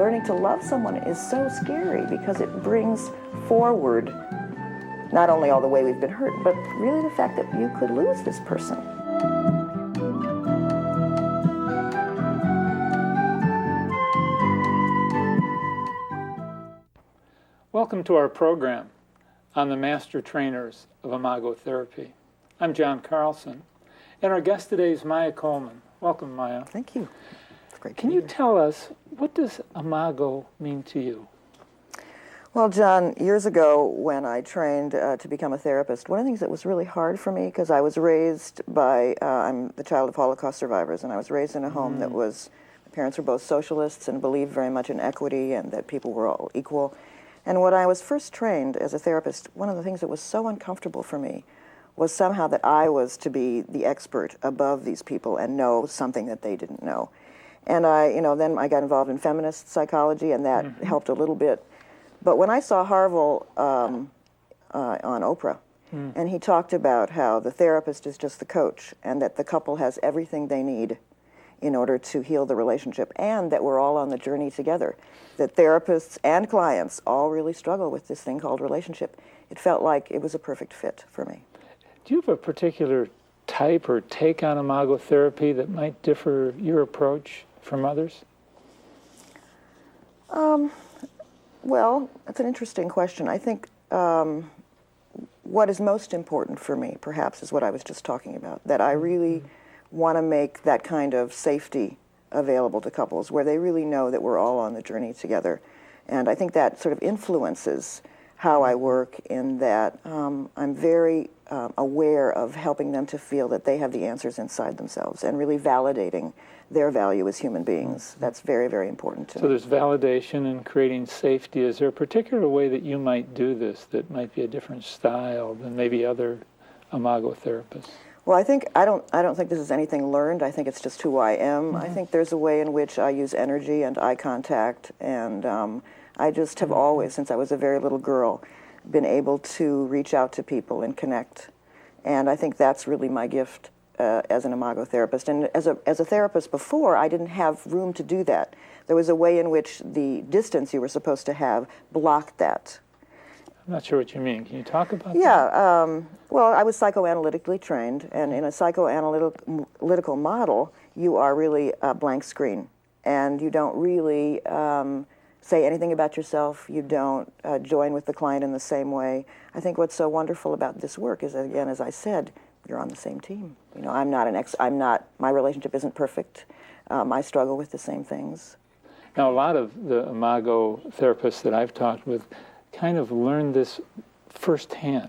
learning to love someone is so scary because it brings forward not only all the way we've been hurt, but really the fact that you could lose this person. Welcome to our program on the Master Trainers of Imago Therapy. I'm John Carlson, and our guest today is Maya Kollman. Welcome, Maya. Thank you. It's great to Can be you here. tell us, what does Imago mean to you? Well, John, years ago when I trained to become a therapist, one of the things that was really hard for me, because I was raised by, I'm the child of Holocaust survivors, and I was raised in a home that was, my parents were both socialists and believed very much in equity and that people were all equal. And when I was first trained as a therapist, one of the things that was so uncomfortable for me was somehow that I was to be the expert above these people and know something that they didn't know. And then I got involved in feminist psychology, and that helped a little bit. But when I saw Harville on Oprah, and he talked about how the therapist is just the coach, and that the couple has everything they need in order to heal the relationship, and that we're all on the journey together, that therapists and clients all really struggle with this thing called relationship, it felt like it was a perfect fit for me. Do you have a particular type or take on Imago therapy that might differ your approach from others? Well, that's an interesting question. I think what is most important for me, perhaps, is what I was just talking about, that I really want to make that kind of safety available to couples where they really know that we're all on the journey together. And I think that sort of influences how I work in that I'm very aware of helping them to feel that they have the answers inside themselves and really validating their value as human beings. That's very, very important to me. So there's validation and creating safety. Is there a particular way that you might do this that might be a different style than maybe other Imago therapists? Well, I don't think this is anything learned. I think it's just who I am. I think there's a way in which I use energy and eye contact, and I just have always, since I was a very little girl, been able to reach out to people and connect. And I think that's really my gift as an Imago therapist. And as a therapist before, I didn't have room to do that. There was a way in which the distance you were supposed to have blocked that. I'm not sure what you mean. Can you talk about that? Yeah, well, I was psychoanalytically trained, and in a psychoanalytical model, you are really a blank screen, and you don't really say anything about yourself. You don't join with the client in the same way. I think what's so wonderful about this work is, again, as I said, you're on the same team. You know, my relationship isn't perfect. I struggle with the same things. Now, a lot of the Imago therapists that I've talked with kind of learned this firsthand.